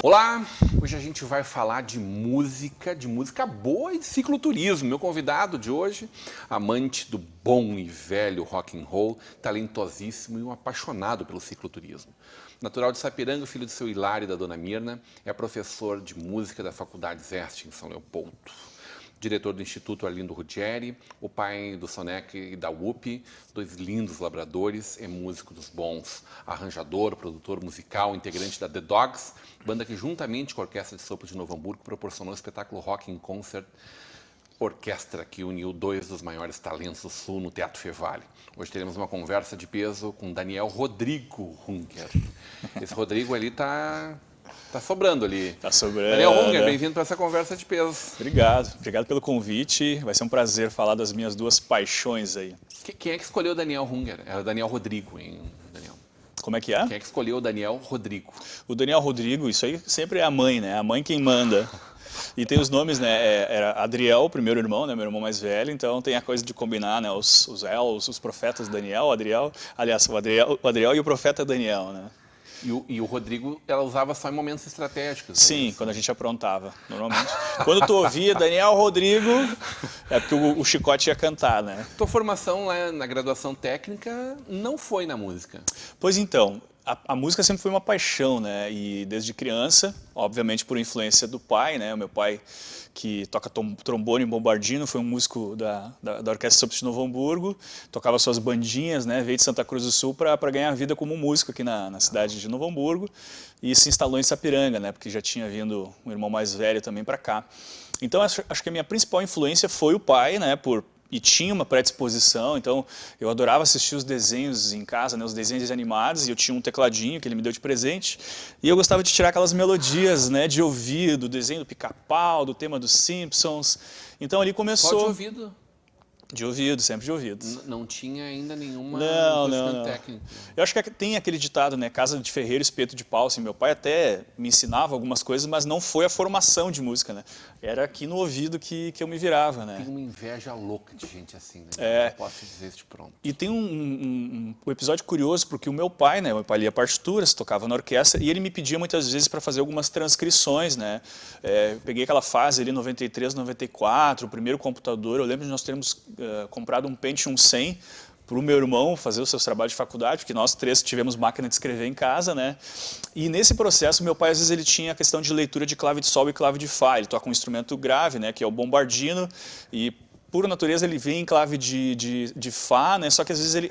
Olá, hoje a gente vai falar de música boa e de cicloturismo. Meu convidado de hoje, amante do bom e velho rock and roll, talentosíssimo e um apaixonado pelo cicloturismo. Natural de Sapiranga, filho de seu Hilário e da dona Mirna, é professor de música da Faculdade Zeste, em São Leopoldo. Diretor do Instituto Arlindo Ruggieri, o pai do Soneca e da UP, dois lindos labradores, é músico dos bons, arranjador, produtor musical, integrante da The Dogs, banda que juntamente com a Orquestra de Sopro de Novo Hamburgo proporcionou o espetáculo Rock in Concert, orquestra que uniu dois dos maiores talentos do Sul no Teatro Fevale. Hoje teremos uma conversa de peso com Daniel Rodrigo Hunger. Esse Rodrigo ali tá sobrando ali. Tá sobrando. Daniel Hunger, bem-vindo para essa conversa de peso. Obrigado pelo convite. Vai ser um prazer falar das minhas duas paixões aí. Quem é que escolheu o Daniel Hunger? Era o Daniel Rodrigo, hein, Daniel? Como é que é? Quem é que escolheu o Daniel Rodrigo? O Daniel Rodrigo, isso aí sempre é a mãe, né? A mãe quem manda. E tem os nomes, né? Era Adriel, o primeiro irmão, né? Meu irmão mais velho. Então tem a coisa de combinar, né? Os profetas Daniel, Adriel. Aliás, o Adriel e o profeta Daniel, né? E o Rodrigo, ela usava só em momentos estratégicos. Sim, quando a gente aprontava, normalmente. Quando tu ouvia Daniel Rodrigo, é porque o Chicote ia cantar, né? Tua formação lá na graduação técnica não foi na música. Pois então, a música sempre foi uma paixão, né? E desde criança, obviamente por influência do pai, né? O meu pai, que toca trombone e bombardino, foi um músico da Orquestra Sopro de Novo Hamburgo, tocava suas bandinhas, né? Veio de Santa Cruz do Sul para ganhar vida como músico aqui na cidade de Novo Hamburgo e se instalou em Sapiranga, né? Porque já tinha vindo um irmão mais velho também para cá. Então acho que a minha principal influência foi o pai, né? E tinha uma predisposição, então eu adorava assistir os desenhos em casa, né, os desenhos animados, e eu tinha um tecladinho que ele me deu de presente, e eu gostava de tirar aquelas melodias, né, de ouvido, do desenho do Pica-Pau, do tema dos Simpsons. Então ali começou... Só de ouvido? De ouvido, sempre de ouvido. Não tinha ainda nenhuma não. técnica? Eu acho que tem aquele ditado, né, casa de ferreiro, espeto de pau, assim, meu pai até me ensinava algumas coisas, mas não foi a formação de música, né? Era aqui no ouvido que eu me virava, né? Tem uma inveja louca de gente assim, né? É. Eu posso dizer isso de pronto. E tem um episódio curioso, porque o meu pai, né, lia partituras, tocava na orquestra, e ele me pedia muitas vezes para fazer algumas transcrições, né? Peguei aquela fase ali, 93, 94, o primeiro computador, eu lembro de nós termos comprado um Pentium 100 para o meu irmão fazer os seus trabalhos de faculdade, porque nós três tivemos máquina de escrever em casa, né? E nesse processo, meu pai, às vezes, ele tinha a questão de leitura de clave de sol e clave de fá. Ele toca um instrumento grave, né, que é o bombardino, e por natureza ele vem em clave de Fá, né? Só que às vezes ele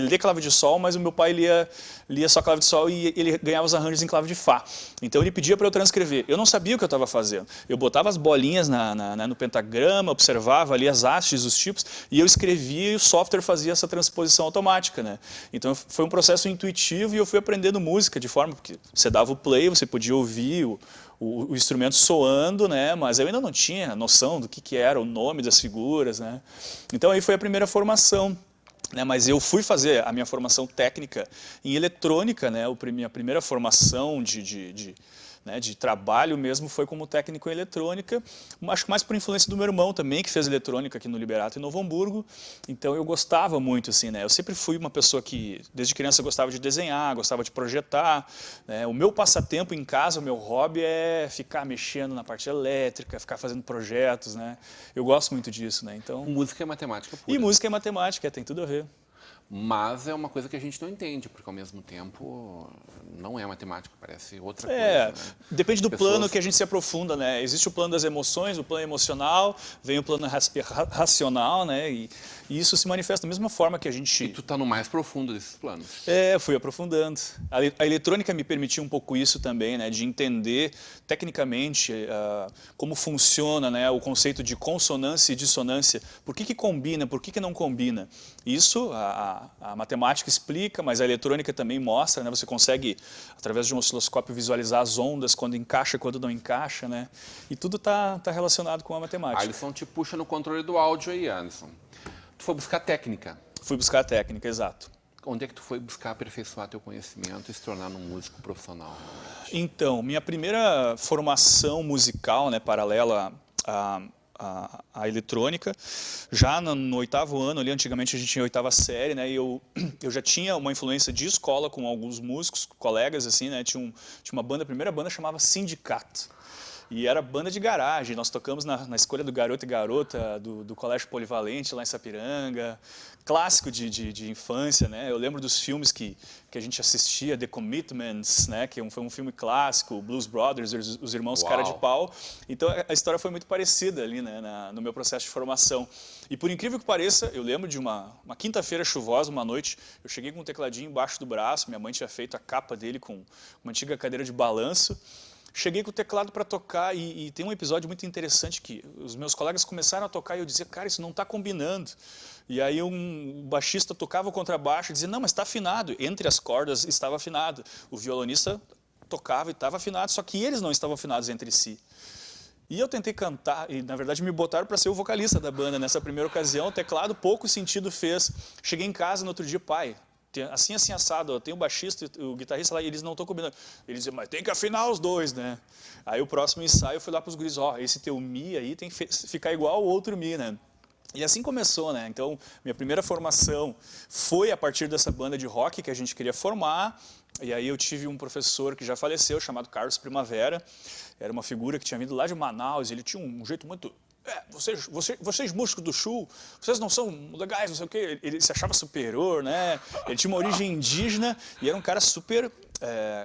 lê clave de Sol, mas o meu pai lia só clave de Sol e ele ganhava os arranjos em clave de Fá. Então ele pedia para eu transcrever. Eu não sabia o que eu estava fazendo. Eu botava as bolinhas no pentagrama, observava ali as hastes, os tipos, e eu escrevia e o software fazia essa transposição automática, né? Então foi um processo intuitivo e eu fui aprendendo música de forma que você dava o play, você podia ouvir o instrumento soando, né? Mas eu ainda não tinha noção do que era o nome das figuras, né? Então aí foi a primeira formação, né? Mas eu fui fazer a minha formação técnica em eletrônica, né? Minha primeira formação de trabalho mesmo foi como técnico em eletrônica, acho que mais por influência do meu irmão também, que fez eletrônica aqui no Liberato em Novo Hamburgo. Então eu gostava muito, assim, né? Eu sempre fui uma pessoa que desde criança gostava de desenhar, gostava de projetar, né? O meu passatempo em casa, o meu hobby é ficar mexendo na parte elétrica, ficar fazendo projetos, né? Eu gosto muito disso, né? Então... Música é matemática pura. E música é matemática, tem tudo a ver. Mas é uma coisa que a gente não entende, porque ao mesmo tempo não é matemática, parece outra coisa. Né? Depende do plano que a gente se aprofunda, né? Existe o plano das emoções, o plano emocional, vem o plano racional, né? E isso se manifesta da mesma forma que a gente... E tu tá no mais profundo desses planos. Fui aprofundando. A eletrônica me permitiu um pouco isso também, né? De entender tecnicamente como funciona, né? O conceito de consonância e dissonância. Por que combina, por que não combina? Isso a matemática explica, mas a eletrônica também mostra, né? Você consegue, através de um osciloscópio, visualizar as ondas, quando encaixa, quando não encaixa, né? E tudo tá relacionado com a matemática. Alisson te puxa no controle do áudio aí, Alisson. Tu foi buscar técnica. Fui buscar a técnica, exato. onde é que tu foi buscar aperfeiçoar teu conhecimento e se tornar um músico profissional? Então, minha primeira formação musical, né, paralela à eletrônica, já no oitavo ano, ali antigamente a gente tinha oitava série, né, e eu já tinha uma influência de escola com alguns músicos, colegas, assim, né, tinha uma banda, a primeira banda chamava Sindicato. E era banda de garagem, nós tocamos na escolha do Garoto e Garota, do Colégio Polivalente, lá em Sapiranga, clássico de infância, né? Eu lembro dos filmes que a gente assistia, The Commitments, né? Que foi um filme clássico, Blues Brothers, os irmãos Uau. Cara de Pau. Então a história foi muito parecida ali, né? No meu processo de formação. E por incrível que pareça, eu lembro de uma quinta-feira chuvosa, uma noite, eu cheguei com um tecladinho embaixo do braço, minha mãe tinha feito a capa dele com uma antiga cadeira de balanço. Cheguei com o teclado para tocar e tem um episódio muito interessante que os meus colegas começaram a tocar e eu dizia, cara, isso não está combinando. E aí um baixista tocava o contrabaixo e dizia, não, mas está afinado. Entre as cordas estava afinado. O violonista tocava e estava afinado, só que eles não estavam afinados entre si. E eu tentei cantar, e na verdade me botaram para ser o vocalista da banda. Nessa primeira ocasião, o teclado pouco sentido fez. Cheguei em casa no outro dia, pai, assim assado, tem o baixista e o guitarrista lá e eles não estão combinando. Eles diziam, mas tem que afinar os dois, né? Aí o próximo ensaio eu fui lá para os guris, esse teu Mi aí tem que ficar igual ao outro Mi, né? E assim começou, né? Então, minha primeira formação foi a partir dessa banda de rock que a gente queria formar. E aí eu tive um professor que já faleceu, chamado Carlos Primavera. Era uma figura que tinha vindo lá de Manaus, ele tinha um jeito muito... vocês músicos do Chu, vocês não são legais, não sei o quê. Ele se achava superior, né? Ele tinha uma origem indígena e era um cara super...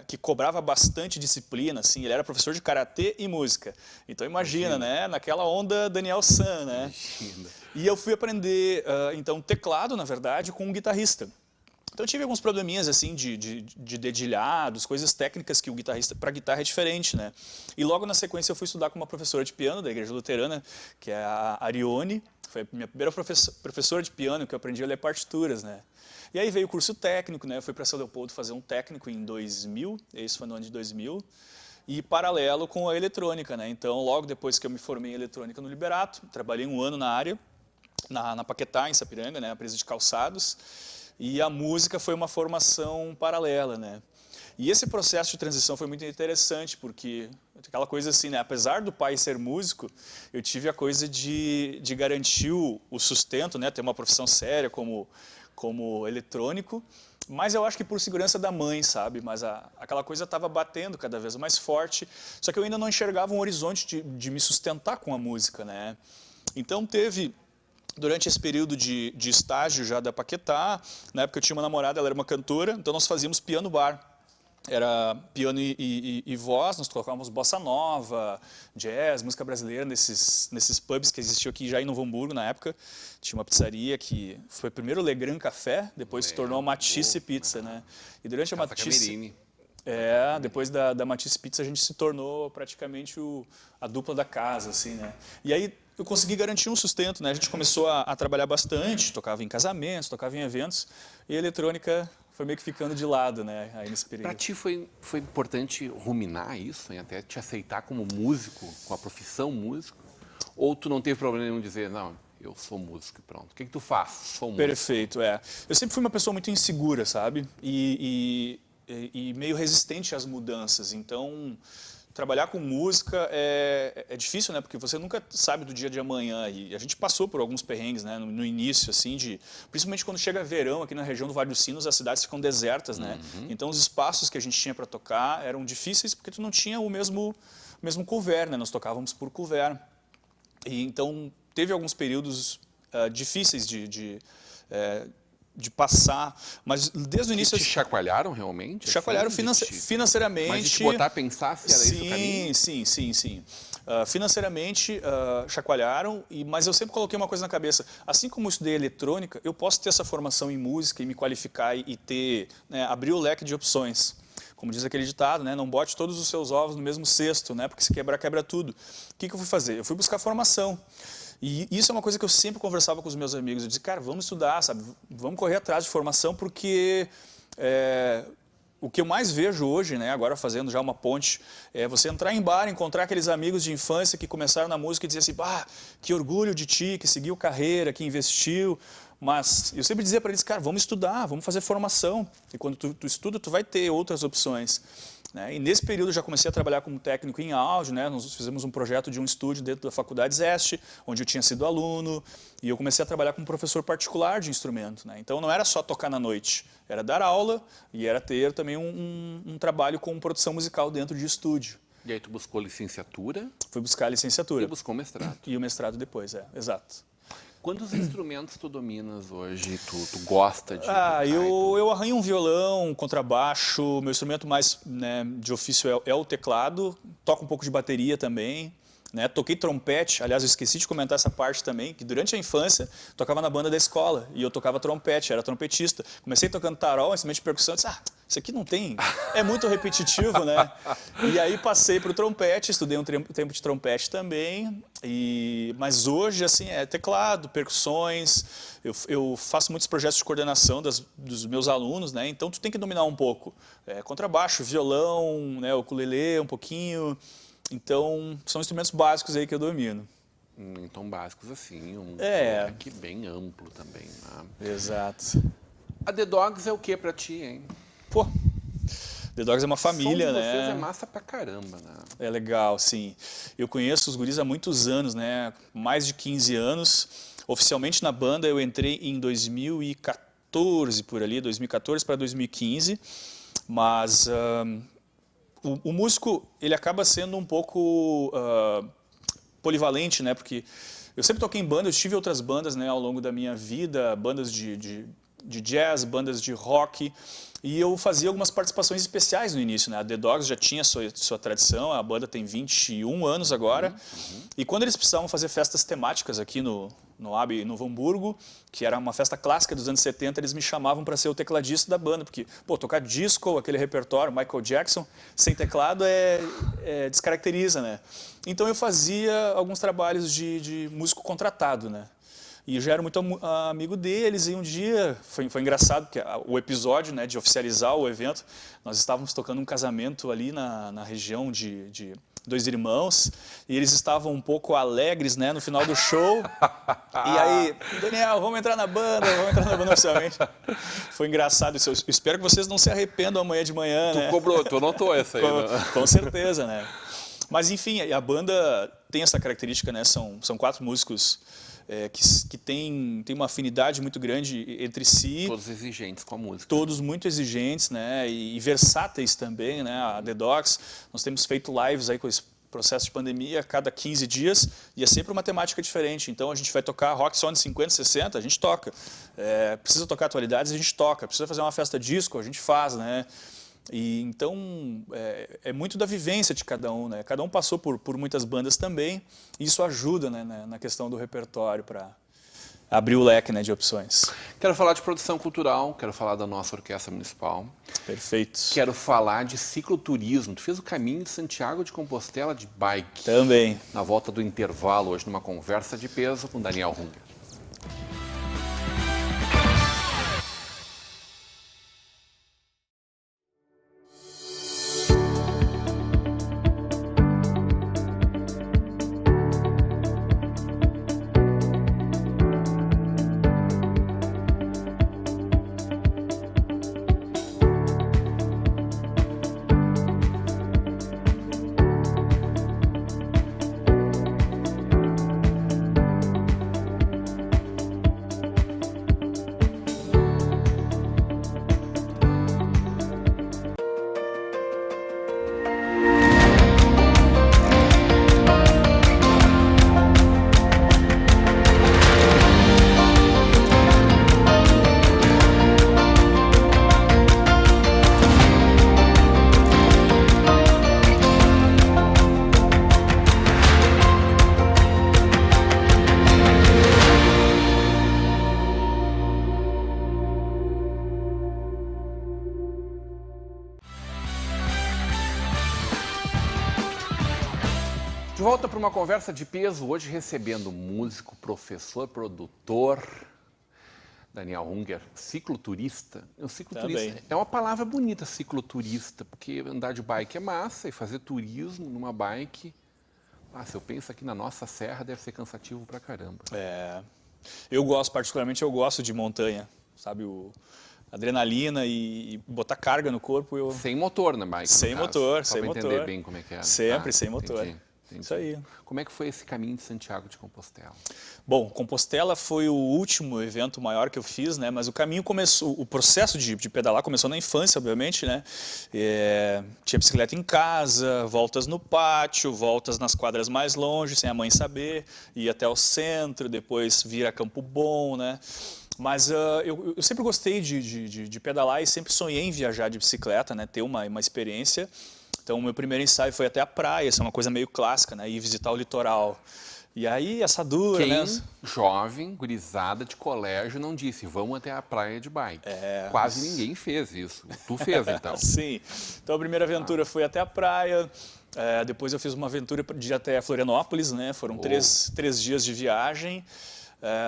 que cobrava bastante disciplina, assim. Ele era professor de karatê e música. Então imagina, né? Naquela onda Daniel San, né? Imagina. E eu fui aprender, então, teclado, na verdade, com um guitarrista. Então eu tive alguns probleminhas assim de dedilhados, coisas técnicas que o guitarrista para guitarra é diferente, né? E logo na sequência eu fui estudar com uma professora de piano da Igreja Luterana, que é a Arione, foi a minha primeira professora de piano que eu aprendi a ler partituras, né? E aí veio o curso técnico, né? Eu fui para São Leopoldo fazer um técnico em 2000, esse foi no ano de 2000, e paralelo com a eletrônica, né? Então logo depois que eu me formei em eletrônica no Liberato, trabalhei um ano na área, na Paquetá, em Sapiranga, né? A empresa de calçados. E a música foi uma formação paralela, né? E esse processo de transição foi muito interessante, porque aquela coisa assim, né? Apesar do pai ser músico, eu tive a coisa de garantir o sustento, né? Ter uma profissão séria como eletrônico, mas eu acho que por segurança da mãe, sabe? Mas aquela coisa estava batendo cada vez mais forte, só que eu ainda não enxergava um horizonte de me sustentar com a música, né? Então teve... Durante esse período de estágio já da Paquetá, na época eu tinha uma namorada, ela era uma cantora, então nós fazíamos piano bar. Era piano e voz, nós tocávamos bossa nova, jazz, música brasileira nesses pubs que existiam aqui já em Novo Hamburgo na época. Tinha uma pizzaria que foi primeiro o Le Grand Café, depois se tornou a Matisse Pizza, né? E durante a Matisse... depois da Matisse Pizza a gente se tornou praticamente a dupla da casa, assim, né? E aí eu consegui garantir um sustento, né? A gente começou a trabalhar bastante, tocava em casamentos, tocava em eventos, e a eletrônica foi meio que ficando de lado, né? Aí nesse período. Para ti foi importante ruminar isso, e até te aceitar como músico, com a profissão músico? Ou tu não teve problema nenhum em dizer, não, eu sou músico e pronto. O que tu faz? Sou músico. Perfeito, Eu sempre fui uma pessoa muito insegura, sabe? E meio resistente às mudanças. Então, trabalhar com música é difícil, né? Porque você nunca sabe do dia de amanhã. E a gente passou por alguns perrengues, né? No início, assim, principalmente quando chega verão, aqui na região do Vale dos Sinos, as cidades ficam desertas, né? Então, os espaços que a gente tinha para tocar eram difíceis porque tu não tinha o mesmo couvert, né? Nós tocávamos por couvert. E, então, teve alguns períodos difíceis de passar, mas desde o início... Te chacoalharam realmente? Chacoalharam financeiramente... Mas de te botar a pensar se era esse o caminho? Sim. Financeiramente, chacoalharam, mas eu sempre coloquei uma coisa na cabeça. Assim como eu estudei eletrônica, eu posso ter essa formação em música e me qualificar e ter, né, abrir o leque de opções. Como diz aquele ditado, né? Não bote todos os seus ovos no mesmo cesto, né? Porque se quebrar, quebra tudo. O que eu fui fazer? Eu fui buscar formação. E isso é uma coisa que eu sempre conversava com os meus amigos. Eu disse, cara, vamos estudar, sabe? Vamos correr atrás de formação, porque o que eu mais vejo hoje, né, agora fazendo já uma ponte, é você entrar em bar, encontrar aqueles amigos de infância que começaram na música e dizer assim, que orgulho de ti, que seguiu carreira, que investiu. Mas eu sempre dizia para eles, cara, vamos estudar, vamos fazer formação. E quando tu estuda, tu vai ter outras opções. Né? E nesse período eu já comecei a trabalhar como técnico em áudio, né? Nós fizemos um projeto de um estúdio dentro da Faculdade Zeste, onde eu tinha sido aluno, e eu comecei a trabalhar como professor particular de instrumento. Né? Então não era só tocar na noite, era dar aula e era ter também um trabalho com produção musical dentro de estúdio. E aí tu buscou licenciatura? Fui buscar a licenciatura. E buscou mestrado. E o mestrado depois, exato. Quantos instrumentos tu dominas hoje? Tu gosta de... Eu arranho um violão, um contrabaixo, meu instrumento mais, né, de ofício é o teclado, toco um pouco de bateria também. Né? Toquei trompete, aliás, eu esqueci de comentar essa parte também, que durante a infância tocava na banda da escola e eu tocava trompete, era trompetista. Comecei tocando tarol, instrumento de percussão, disse, isso aqui não tem, é muito repetitivo, né? E aí passei para o trompete, estudei um tempo de trompete também, mas hoje, assim, é teclado, percussões, eu faço muitos projetos de coordenação dos meus alunos, né? Então tu tem que dominar um pouco, contrabaixo, violão, né, ukulele um pouquinho. Então, são instrumentos básicos aí que eu domino. Então, básicos assim, aqui bem amplo também. Né? Exato. A The Dogs é o que pra ti, hein? Pô, The Dogs é uma família, o som de né? vocês é massa pra caramba, né? É legal, sim. Eu conheço os guris há muitos anos, né? Mais de 15 anos. Oficialmente na banda eu entrei em 2014, por ali, 2014 para 2015. Mas... O músico, ele acaba sendo um pouco polivalente, né? Porque eu sempre toquei em banda, eu tive outras bandas, né, ao longo da minha vida, bandas de jazz, bandas de rock, e eu fazia algumas participações especiais no início, né? A The Dogs já tinha sua tradição, a banda tem 21 anos agora, e quando eles precisavam fazer festas temáticas aqui no AB Novo Hamburgo, que era uma festa clássica dos anos 70, eles me chamavam para ser o tecladista da banda, porque, pô, tocar disco, aquele repertório, Michael Jackson, sem teclado descaracteriza, né? Então eu fazia alguns trabalhos de músico contratado, né? E eu já era muito amigo deles, e um dia, foi engraçado, porque o episódio, né, de oficializar o evento, nós estávamos tocando um casamento ali na região de dois irmãos, e eles estavam um pouco alegres, né, no final do show. E aí, Daniel, vamos entrar na banda oficialmente. Foi engraçado isso. Eu espero que vocês não se arrependam amanhã de manhã, né? Tu notou essa aí, né? Com certeza, né? Mas enfim, a banda tem essa característica, né? São 4 músicos que tem uma afinidade muito grande entre si. Todos exigentes com a música. Todos muito exigentes, né? E versáteis também, né? A The Dogs, nós temos feito lives aí com esse processo de pandemia a cada 15 dias e é sempre uma temática diferente. Então a gente vai tocar rock só de 50, 60, a gente toca. Precisa tocar atualidades, a gente toca. Precisa fazer uma festa disco, a gente faz, né? E então é muito da vivência de cada um, né? Cada um passou por muitas bandas também, e isso ajuda, né, na questão do repertório para abrir o leque, né, de opções. Quero falar de produção cultural, quero falar da nossa orquestra municipal. Perfeito. Quero falar de cicloturismo. Tu fez o caminho de Santiago de Compostela de bike. Também. Na volta do intervalo, hoje numa conversa de peso com Daniel Hunger. De volta para uma conversa de peso, hoje recebendo músico, professor, produtor, Daniel Hunger, cicloturista. O cicloturista é uma palavra bonita, cicloturista, porque andar de bike é massa e fazer turismo numa bike, se eu penso aqui na nossa serra, deve ser cansativo pra caramba. Eu gosto, particularmente, eu gosto de montanha, sabe? Adrenalina e botar carga no corpo. Sem motor na bike, Sem no caso. motor, Só sem para motor. entender bem como é que é. Sempre sem motor. Entendi. Isso aí. Como é que foi esse caminho de Santiago de Compostela? Bom, Compostela foi o último evento maior que eu fiz, né? Mas o caminho começou, o processo de pedalar começou na infância, obviamente, né? Tinha bicicleta em casa, voltas no pátio, voltas nas quadras mais longe, sem a mãe saber, ia até o centro, depois vir a Campo Bom, né? Mas eu sempre gostei de pedalar e sempre sonhei em viajar de bicicleta, né? Ter uma experiência. Então, o meu primeiro ensaio foi até a praia, isso é uma coisa meio clássica, né? Ir visitar o litoral. E aí, assadura, Quem, né? jovem, gurizada de colégio, não disse, vamos até a praia de bike. Quase ninguém fez isso. Tu fez, então. Sim. Então, a primeira aventura foi até a praia. Depois eu fiz uma aventura de ir até Florianópolis, né? Foram três dias de viagem.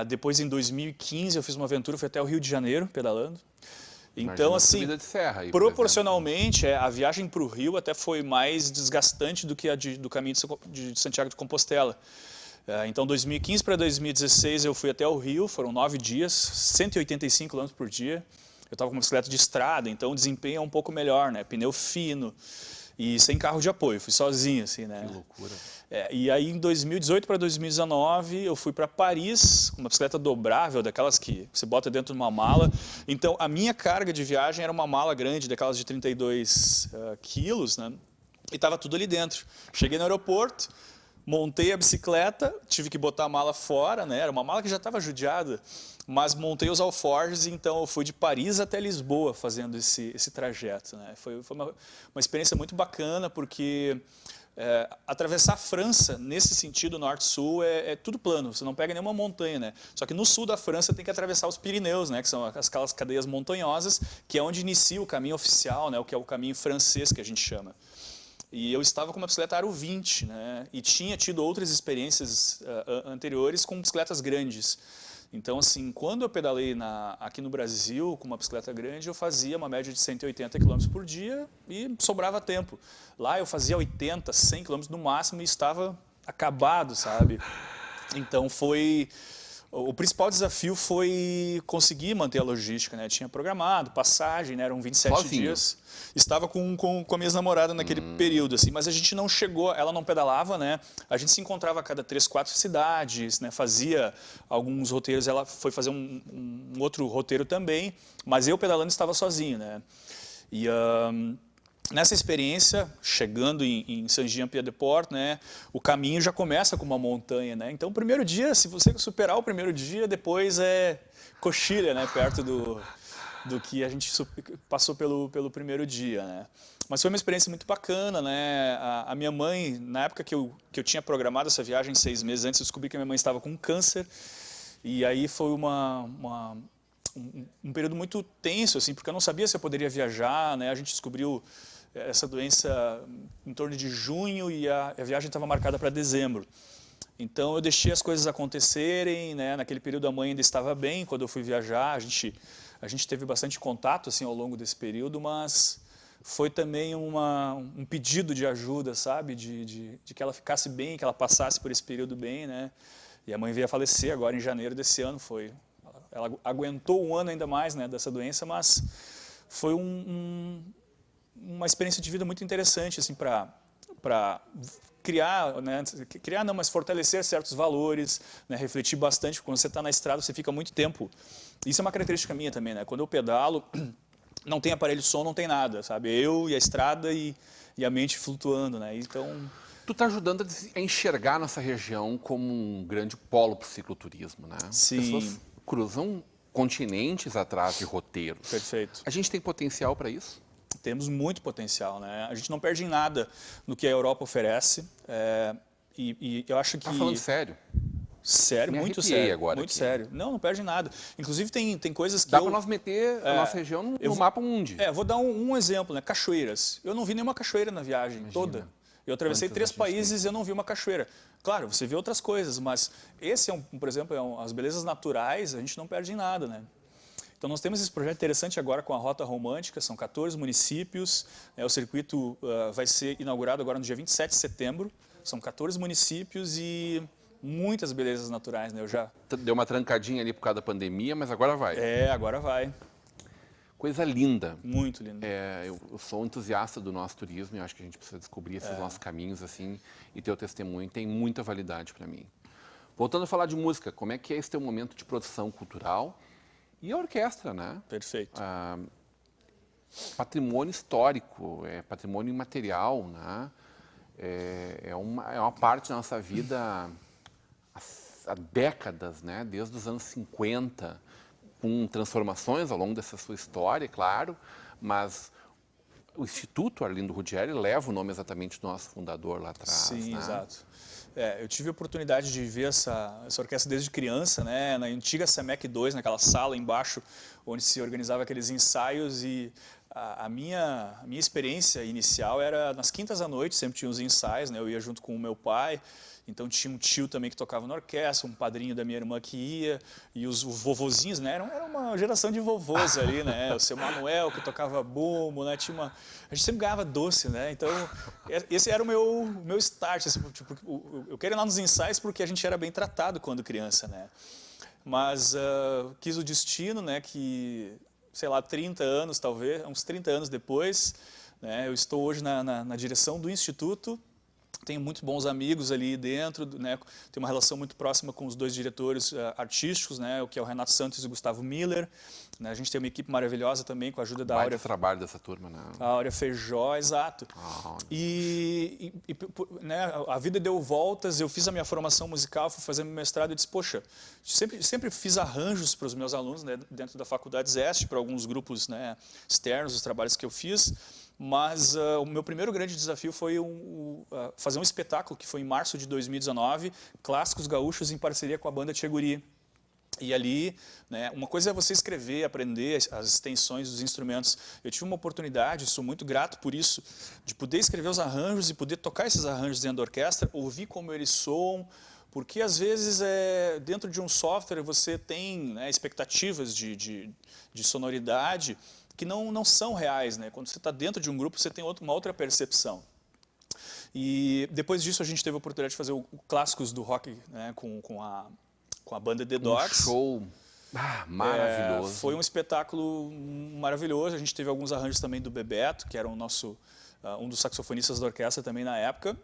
Depois, em 2015, eu fiz uma aventura, fui até o Rio de Janeiro, pedalando. Então, assim, subida de serra aí, proporcionalmente, a viagem para o Rio até foi mais desgastante do que a do caminho de Santiago de Compostela. Então, 2015 para 2016, eu fui até o Rio, foram 9 dias, 185 km por dia. Eu estava com uma bicicleta de estrada, então o desempenho é um pouco melhor, né? Pneu fino e sem carro de apoio, fui sozinho, assim, né? Que loucura. E aí, em 2018 para 2019, eu fui para Paris com uma bicicleta dobrável, daquelas que você bota dentro de uma mala. Então, a minha carga de viagem era uma mala grande, daquelas de 32 quilos, né? E estava tudo ali dentro. Cheguei no aeroporto, montei a bicicleta, tive que botar a mala fora, né? Era uma mala que já estava judiada, mas montei os alforjes, então eu fui de Paris até Lisboa fazendo esse trajeto, né? Foi uma experiência muito bacana, porque atravessar a França, nesse sentido norte-sul, é tudo plano, você não pega nenhuma montanha, né? Só que no sul da França tem que atravessar os Pirineus, né? Que são aquelas cadeias montanhosas, que é onde inicia o caminho oficial, né? O que é o caminho francês, que a gente chama. E eu estava com uma bicicleta Aro 20, né? E tinha tido outras experiências anteriores com bicicletas grandes. Então, assim, quando eu pedalei aqui no Brasil com uma bicicleta grande, eu fazia uma média de 180 km por dia e sobrava tempo. Lá eu fazia 80, 100 km no máximo e estava acabado, sabe? Então, o principal desafio foi conseguir manter a logística, né? Tinha programado, passagem, né? Eram 27 Sozinho. dias. Estava com a minha ex-namorada naquele período, assim, mas a gente não chegou, ela não pedalava, né? A gente se encontrava a cada 3, 4 cidades, né? Fazia alguns roteiros, ela foi fazer um outro roteiro também, mas eu pedalando estava sozinho, né? E nessa experiência, chegando em Saint-Jean-Pied-de-Port, né, o caminho já começa com uma montanha, né? Então, o primeiro dia, se você superar o primeiro dia, depois é coxilha, né, perto do que a gente passou pelo primeiro dia, né? Mas foi uma experiência muito bacana, né? A minha mãe, na época que eu tinha programado essa viagem 6 meses antes, eu descobri que a minha mãe estava com câncer, e aí foi um período muito tenso, assim, porque eu não sabia se eu poderia viajar, né? A gente descobriu essa doença em torno de junho e a viagem estava marcada para dezembro. Então eu deixei as coisas acontecerem, né? Naquele período a mãe ainda estava bem, quando eu fui viajar, a gente teve bastante contato assim ao longo desse período, mas foi também um pedido de ajuda, sabe? De que ela ficasse bem, que ela passasse por esse período bem, né? E a mãe veio a falecer agora em janeiro desse ano, ela aguentou um ano ainda mais, né, dessa doença, mas foi uma experiência de vida muito interessante, assim, para criar, né, criar não, mas fortalecer certos valores, né, refletir bastante. Quando você está na estrada, você fica muito tempo. Isso é uma característica minha também, né? Quando eu pedalo, não tem aparelho de som, não tem nada, sabe? Eu e a estrada e a mente flutuando, né? Então, tu está ajudando a enxergar nossa região como um grande polo para o cicloturismo, né? Sim. As pessoas cruzam continentes atrás de roteiros. Perfeito. A gente tem potencial para isso? Temos muito potencial, né? A gente não perde em nada no que a Europa oferece. E eu acho que... Tá falando sério? Sério, Me muito arrepiei sério. agora Muito aqui. sério. Não perde em nada. Inclusive tem coisas que Dá para nós meter a nossa região no eu mapa mundi. Vou dar um exemplo, né? Cachoeiras. Eu não vi nenhuma cachoeira na viagem toda. Eu atravessei Quantas 3 países e eu não vi uma cachoeira. Claro, você vê outras coisas, mas esse por exemplo, as belezas naturais, a gente não perde em nada, né? Então nós temos esse projeto interessante agora com a Rota Romântica, são 14 municípios, né? O circuito vai ser inaugurado agora no dia 27 de setembro, são 14 municípios e muitas belezas naturais, né? Eu já... Deu uma trancadinha ali por causa da pandemia, mas agora vai. Agora vai. Coisa linda. Muito lindo. Eu sou entusiasta do nosso turismo e acho que a gente precisa descobrir esses nossos caminhos assim, e teu testemunho tem muita validade para mim. Voltando a falar de música, como é que é esse teu momento de produção cultural e a orquestra, né? Perfeito. Patrimônio histórico, patrimônio imaterial, né? É uma parte da nossa vida há décadas, né? Desde os anos 50, com transformações ao longo dessa sua história, claro, mas o Instituto Arlindo Ruggieri leva o nome exatamente do nosso fundador lá atrás. Sim, né? exato. Eu tive a oportunidade de ver essa orquestra desde criança, né, na antiga SEMEC 2, naquela sala embaixo, onde se organizava aqueles ensaios, e a minha experiência inicial era nas quintas à noite, sempre tinha os ensaios, né, eu ia junto com o meu pai. Então tinha um tio também que tocava na orquestra, um padrinho da minha irmã que ia, e os vovozinhos, né? Era uma geração de vovôs ali, né? O seu Manuel que tocava bumbo, né? A gente sempre ganhava doce, né? Então esse era o meu start, assim, tipo, eu queria ir lá nos ensaios porque a gente era bem tratado quando criança, né? Mas quis o destino, né? Que, sei lá, 30 anos talvez, uns 30 anos depois, né? Eu estou hoje na direção do Instituto. Tenho muito bons amigos ali dentro, né? Tenho uma relação muito próxima com os dois diretores artísticos, né? O que é o Renato Santos e o Gustavo Miller. Né? A gente tem uma equipe maravilhosa também, com a ajuda da Baita Áurea. trabalho dessa turma, né? A Áurea Feijó, exato. Né, a vida deu voltas, eu fiz a minha formação musical, fui fazer meu mestrado e disse, poxa, sempre fiz arranjos para os meus alunos, né, dentro da Faculdade Zeste, para alguns grupos, né, externos, os trabalhos que eu fiz. Mas o meu primeiro grande desafio foi fazer um espetáculo, que foi em março de 2019, Clássicos Gaúchos em parceria com a banda Tchê Guri. E ali, né, uma coisa é você escrever, aprender as extensões dos instrumentos. Eu tive uma oportunidade, sou muito grato por isso, de poder escrever os arranjos e poder tocar esses arranjos dentro da orquestra, ouvir como eles soam, porque às vezes dentro de um software você tem, né, expectativas de sonoridade que não são reais, né? Quando você está dentro de um grupo, você tem uma outra percepção. E depois disso a gente teve a oportunidade de fazer o Clássicos do Rock, né, com a banda The Dogs. Um show maravilhoso. Foi um espetáculo maravilhoso. A gente teve alguns arranjos também do Bebeto, que era um dos saxofonistas da orquestra também na época.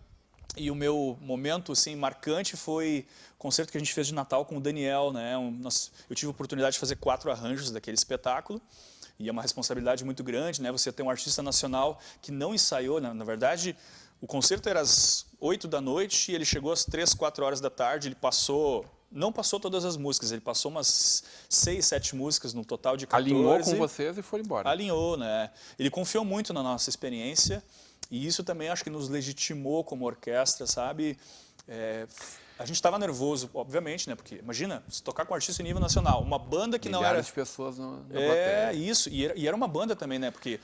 E o meu momento assim, marcante foi o concerto que a gente fez de Natal com o Daniel. Né? Eu tive a oportunidade de fazer 4 arranjos daquele espetáculo. E é uma responsabilidade muito grande, né? Você ter um artista nacional que não ensaiou. Na verdade, o concerto era às 8 da noite e ele chegou às 3, 4 horas da tarde. Ele não passou todas as músicas, ele passou umas 6, 7 músicas no total de 14. Alinhou com vocês e foi embora. Alinhou, né? Ele confiou muito na nossa experiência e isso também acho que nos legitimou como orquestra, sabe? A gente estava nervoso, obviamente, né? Porque imagina, se tocar com um artista em nível nacional, uma banda que não era... Milhares de pessoas na plateia. Isso, e era uma banda também, né? Porque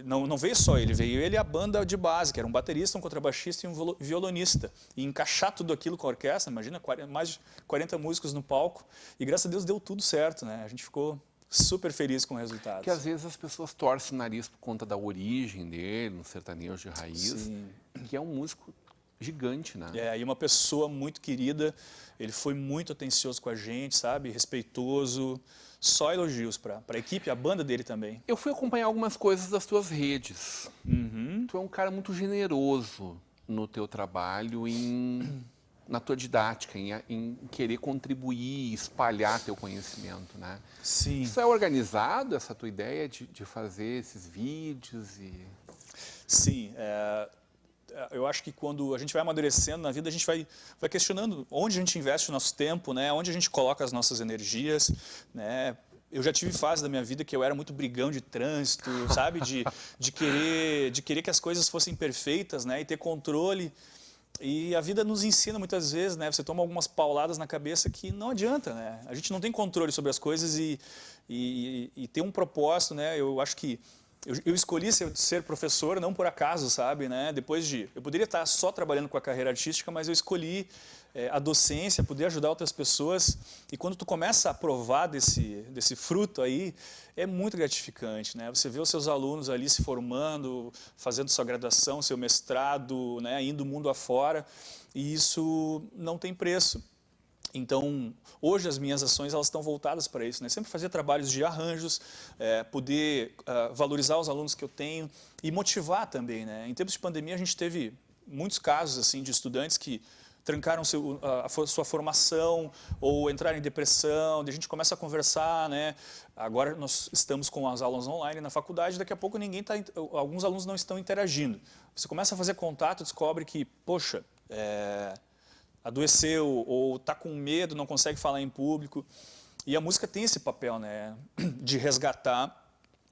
não veio só ele, veio ele e a banda de base, que era um baterista, um contrabaixista e um violonista. E encaixar tudo aquilo com a orquestra, imagina, mais de 40 músicos no palco. E graças a Deus deu tudo certo, né? A gente ficou super feliz com o resultado. Que às vezes as pessoas torcem o nariz por conta da origem dele, no sertanejo de raiz, Sim. que é um músico gigante, né? E uma pessoa muito querida, ele foi muito atencioso com a gente, sabe? Respeitoso, só elogios para a equipe, a banda dele também. Eu fui acompanhar algumas coisas das tuas redes. Uhum. Tu é um cara muito generoso no teu trabalho, na tua didática, em querer contribuir, espalhar teu conhecimento, né? Sim. Isso é organizado, essa tua ideia de fazer esses vídeos? Sim, eu acho que quando a gente vai amadurecendo na vida, a gente vai questionando onde a gente investe o nosso tempo, né? Onde a gente coloca as nossas energias, né? Eu já tive fase da minha vida que eu era muito brigão de trânsito, sabe? De querer que as coisas fossem perfeitas, né? E ter controle. E a vida nos ensina muitas vezes, né? Você toma algumas pauladas na cabeça que não adianta, né? A gente não tem controle sobre as coisas e ter um propósito, né? Eu acho que eu escolhi ser professor não por acaso, sabe, né? Eu poderia estar só trabalhando com a carreira artística, mas eu escolhi a docência, poder ajudar outras pessoas. E quando tu começa a provar desse fruto aí, é muito gratificante, né? Você vê os seus alunos ali se formando, fazendo sua graduação, seu mestrado, né? Indo mundo afora, e isso não tem preço. Então, hoje as minhas ações elas estão voltadas para isso, né? Sempre fazer trabalhos de arranjos, poder valorizar os alunos que eu tenho e motivar também, né? Em tempos de pandemia a gente teve muitos casos assim de estudantes que trancaram sua formação ou entraram em depressão, a gente começa a conversar, né? Agora nós estamos com as aulas online na faculdade, daqui a pouco alguns alunos não estão interagindo. Você começa a fazer contato, descobre que, poxa, adoeceu ou está com medo, não consegue falar em público. E a música tem esse papel, né, de resgatar.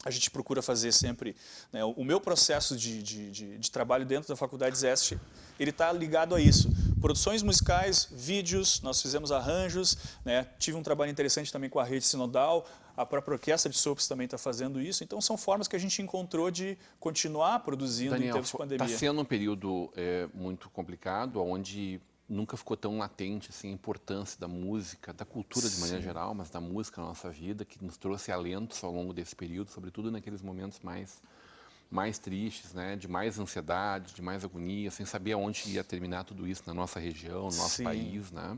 A gente procura fazer sempre, né, o meu processo de trabalho dentro da Faculdade Zeste, ele está ligado a isso. Produções musicais, vídeos, nós fizemos arranjos, né, tive um trabalho interessante também com a Rede Sinodal, a própria Orquestra de Sopros também está fazendo isso. Então, são formas que a gente encontrou de continuar produzindo, Daniel, em tempos de pandemia. Está sendo um período muito complicado, onde nunca ficou tão latente assim, a importância da música, da cultura de maneira geral, mas da música na nossa vida, que nos trouxe alentos ao longo desse período, sobretudo naqueles momentos mais tristes, né? De mais ansiedade, de mais agonia, sem saber aonde ia terminar tudo isso na nossa região, no nosso país, né?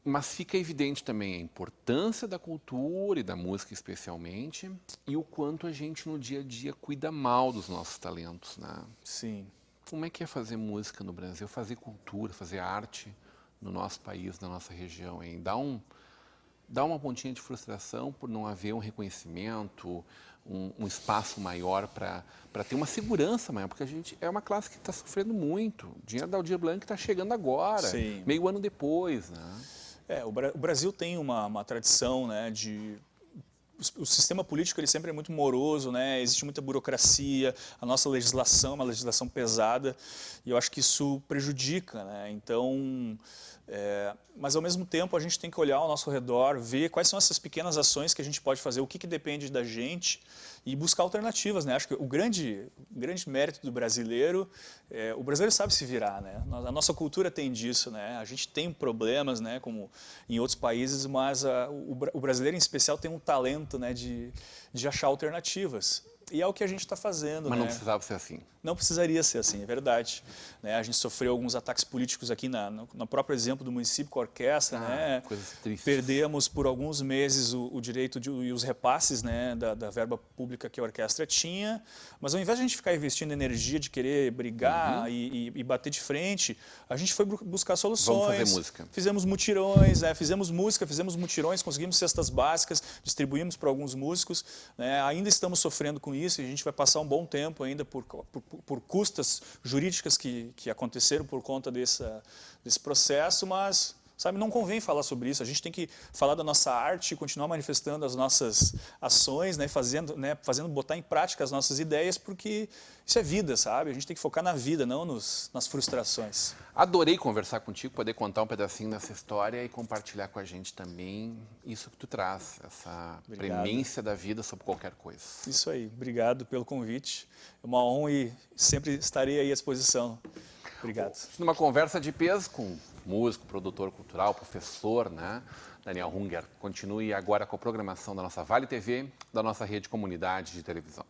Mas fica evidente também a importância da cultura e da música especialmente, e o quanto a gente no dia a dia cuida mal dos nossos talentos, né? Sim. Como é que é fazer música no Brasil, fazer cultura, fazer arte no nosso país, na nossa região, hein? Dá uma pontinha de frustração por não haver um reconhecimento, um espaço maior para ter uma segurança maior, porque a gente é uma classe que está sofrendo muito. O dinheiro da Aldir Blanc está chegando agora, Sim. meio ano depois, né? O Brasil tem uma tradição, né, o sistema político ele sempre é muito moroso, né? Existe muita burocracia, a nossa legislação é uma legislação pesada e eu acho que isso prejudica, né? Então, mas ao mesmo tempo a gente tem que olhar ao nosso redor, ver quais são essas pequenas ações que a gente pode fazer, o que depende da gente e buscar alternativas, né? Acho que o grande mérito do brasileiro, o brasileiro sabe se virar, né? A nossa cultura tem disso, né? A gente tem problemas, né? Como em outros países, mas o brasileiro em especial tem um talento, né? De achar alternativas. E é o que a gente está fazendo. Mas né? não precisava ser assim. Não precisaria ser assim, é verdade. Né? A gente sofreu alguns ataques políticos aqui no próprio exemplo do município com a orquestra. Né? Coisas tristes. Perdemos por alguns meses o direito e os repasses, né, da verba pública que a orquestra tinha. Mas ao invés de a gente ficar investindo energia de querer brigar e bater de frente, a gente foi buscar soluções. Vamos fazer música. Fizemos mutirões, fizemos música, fizemos mutirões, conseguimos cestas básicas, distribuímos para alguns músicos. Né? Ainda estamos sofrendo com isso e a gente vai passar um bom tempo ainda por custas jurídicas que aconteceram por conta desse processo, mas sabe, não convém falar sobre isso. A gente tem que falar da nossa arte, continuar manifestando as nossas ações, né, fazendo botar em prática as nossas ideias, porque isso é vida, sabe? A gente tem que focar na vida, não nas frustrações. Adorei conversar contigo, poder contar um pedacinho dessa história e compartilhar com a gente também isso que tu traz, essa premência da vida sobre qualquer coisa. Isso aí, obrigado pelo convite. É uma honra e sempre estarei aí à disposição. Obrigado. Numa conversa de peso com músico, produtor cultural, professor, né? Daniel Hunger. Continue agora com a programação da nossa Vale TV, da nossa rede comunidade de televisão.